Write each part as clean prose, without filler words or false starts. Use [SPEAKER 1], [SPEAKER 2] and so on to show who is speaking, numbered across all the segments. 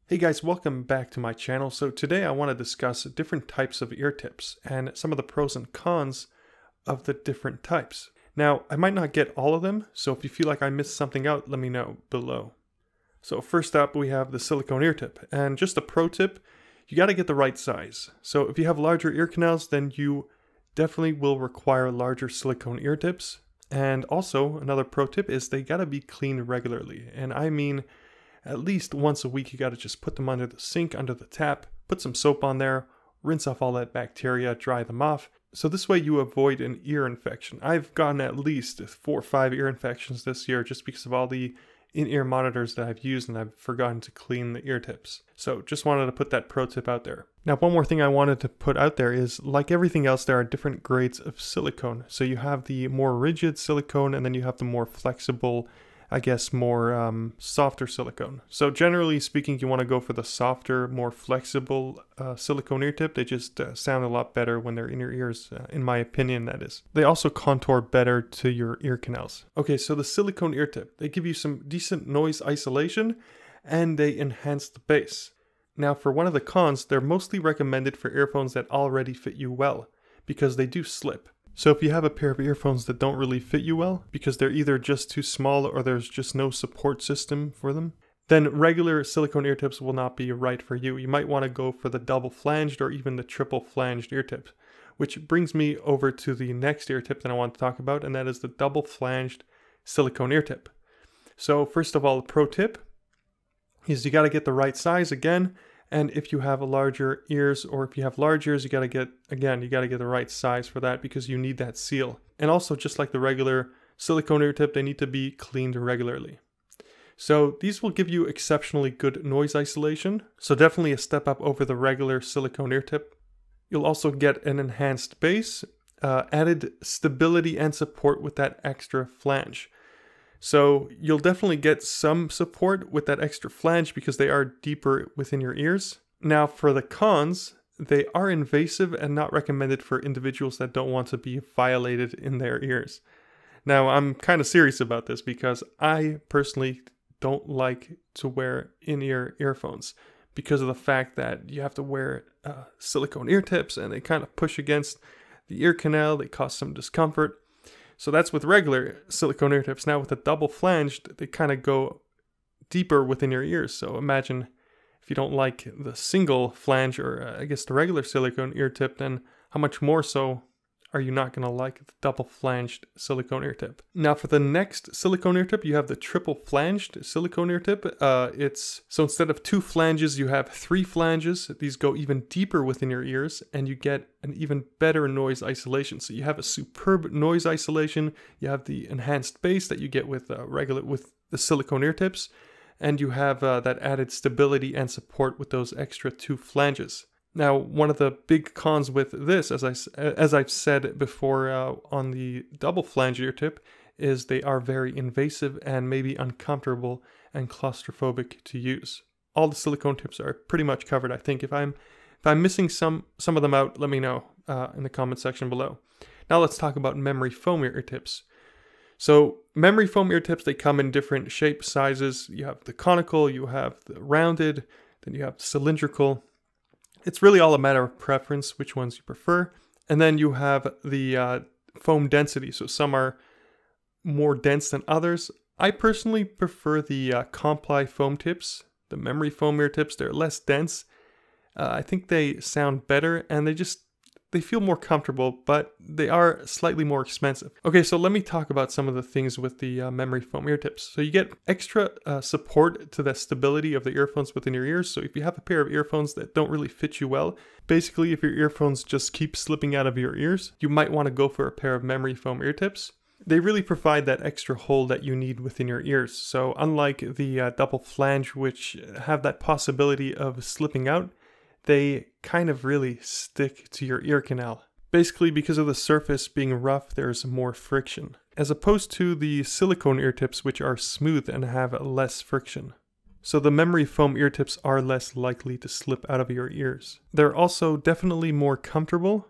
[SPEAKER 1] Hey guys, welcome back to my channel. So today I want to discuss different types of ear tips and some of the pros and cons of the different types. Now, I might not get all of them, so if you feel like I missed something out, let me know below. So first up, we have the silicone ear tip. And just a pro tip, you got to get the right size. So if you have larger ear canals, then you definitely will require larger silicone ear tips. And also, another pro tip is they got to be cleaned regularly. And I mean, at least once a week, you got to just put them under the sink, under the tap, put some soap on there, rinse off all that bacteria, dry them off. So this way you avoid an ear infection. I've gotten at least 4 or 5 ear infections this year just because of all the in-ear monitors that I've used and I've forgotten to clean the ear tips. So just wanted to put that pro tip out there. Now, one more thing I wanted to put out there is, like everything else, there are different grades of silicone. So you have the more rigid silicone and then you have the more flexible, I guess, more softer silicone. So generally speaking, you want to go for the softer, more flexible silicone ear tip. They just sound a lot better when they're in your ears, in my opinion, that is. They also contour better to your ear canals. Okay, so the silicone ear tip, they give you some decent noise isolation and they enhance the bass. Now, for one of the cons, they're mostly recommended for earphones that already fit you well, because they do slip. So if you have a pair of earphones that don't really fit you well, because they're either just too small or there's just no support system for them, then regular silicone ear tips will not be right for you. You might want to go for the double flanged or even the triple flanged ear tips, which brings me over to the next ear tip that I want to talk about, and that is the double flanged silicone ear tip. So first of all, a pro tip is you got to get the right size again. And if you have larger ears, or if you have large ears, you got to get the right size for that, because you need that seal. And also, just like the regular silicone ear tip, they need to be cleaned regularly. So these will give you exceptionally good noise isolation. So definitely a step up over the regular silicone ear tip. You'll also get an enhanced bass, added stability and support with that extra flange. So you'll definitely get some support with that extra flange because they are deeper within your ears. Now, for the cons, they are invasive and not recommended for individuals that don't want to be violated in their ears. Now, I'm kind of serious about this because I personally don't like to wear in-ear earphones because of the fact that you have to wear silicone ear tips and they kind of push against the ear canal. They cause some discomfort. So that's with regular silicone ear tips. Now with the double flanged, they kind of go deeper within your ears. So imagine if you don't like the single flange, or I guess the regular silicone ear tip, then how much more so are you not going to like the double flanged silicone ear tip? Now for the next silicone ear tip, you have the triple flanged silicone ear tip. So instead of 2 flanges, you have 3 flanges. These go even deeper within your ears and you get an even better noise isolation. So you have a superb noise isolation. You have the enhanced bass that you get with the silicone ear tips, and you have that added stability and support with those extra 2 flanges. Now, one of the big cons with this, as I've said before on the double flange ear tip, is they are very invasive and maybe uncomfortable and claustrophobic to use. All the silicone tips are pretty much covered, I think. If I'm missing some of them out, let me know in the comment section below. Now let's talk about memory foam ear tips. So memory foam ear tips, they come in different shape sizes. You have the conical, you have the rounded, then you have the cylindrical. It's really all a matter of preference, which ones you prefer. And then you have the foam density. So some are more dense than others. I personally prefer the Comply foam tips, the memory foam ear tips. They're less dense. I think they sound better and they feel more comfortable, but they are slightly more expensive. Okay, so let me talk about some of the things with the memory foam ear tips. So you get extra support to the stability of the earphones within your ears. So if you have a pair of earphones that don't really fit you well, basically if your earphones just keep slipping out of your ears, you might want to go for a pair of memory foam ear tips. They really provide that extra hold that you need within your ears. So unlike the double flange, which have that possibility of slipping out, they kind of really stick to your ear canal. Basically, because of the surface being rough, there's more friction, as opposed to the silicone ear tips, which are smooth and have less friction. So the memory foam ear tips are less likely to slip out of your ears. They're also definitely more comfortable.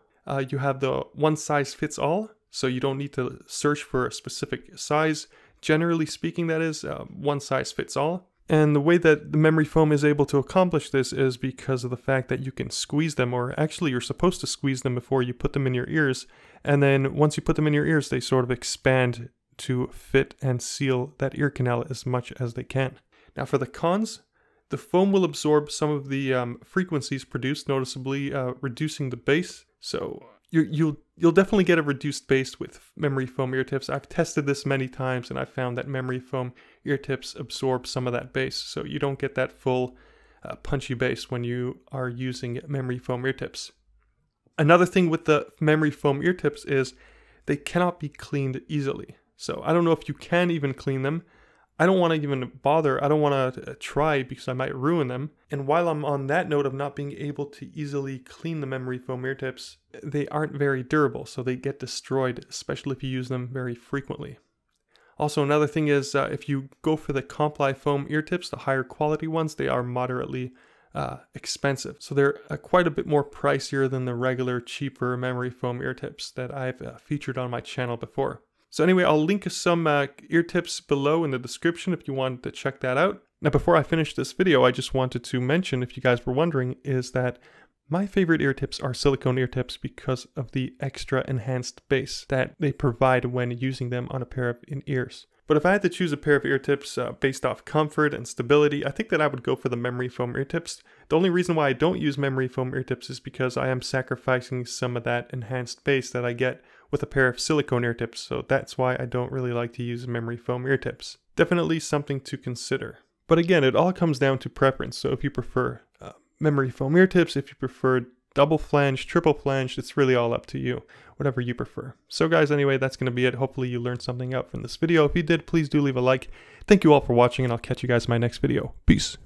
[SPEAKER 1] You have the one size fits all, so you don't need to search for a specific size. Generally speaking, that is, one size fits all. And the way that the memory foam is able to accomplish this is because of the fact that you can squeeze them, or actually you're supposed to squeeze them before you put them in your ears. And then once you put them in your ears, they sort of expand to fit and seal that ear canal as much as they can. Now for the cons, the foam will absorb some of the frequencies produced, noticeably reducing the bass. So you'll definitely get a reduced bass with memory foam ear tips. I've tested this many times and I found that memory foam ear tips absorb some of that bass. So you don't get that full punchy bass when you are using memory foam ear tips. Another thing with the memory foam ear tips is they cannot be cleaned easily. So I don't know if you can even clean them. I don't want to even bother. I don't want to try because I might ruin them. And while I'm on that note of not being able to easily clean the memory foam ear tips, they aren't very durable, so they get destroyed, especially if you use them very frequently. Also, another thing is if you go for the Comply foam ear tips, the higher quality ones, they are moderately expensive. So they're quite a bit more pricier than the regular, cheaper memory foam ear tips that I've featured on my channel before. So anyway, I'll link some ear tips below in the description if you want to check that out. Now before I finish this video, I just wanted to mention, if you guys were wondering, is that my favorite ear tips are silicone ear tips because of the extra enhanced bass that they provide when using them on a pair of in-ears. But if I had to choose a pair of ear tips based off comfort and stability, I think that I would go for the memory foam ear tips. The only reason why I don't use memory foam ear tips is because I am sacrificing some of that enhanced bass that I get with a pair of silicone ear tips, so that's why I don't really like to use memory foam ear tips. Definitely something to consider. But again, it all comes down to preference, so if you prefer memory foam ear tips, if you prefer double flange, triple flange, it's really all up to you, whatever you prefer. So guys, anyway, that's going to be it. Hopefully you learned something out from this video. If you did, please do leave a like. Thank you all for watching, and I'll catch you guys in my next video. Peace.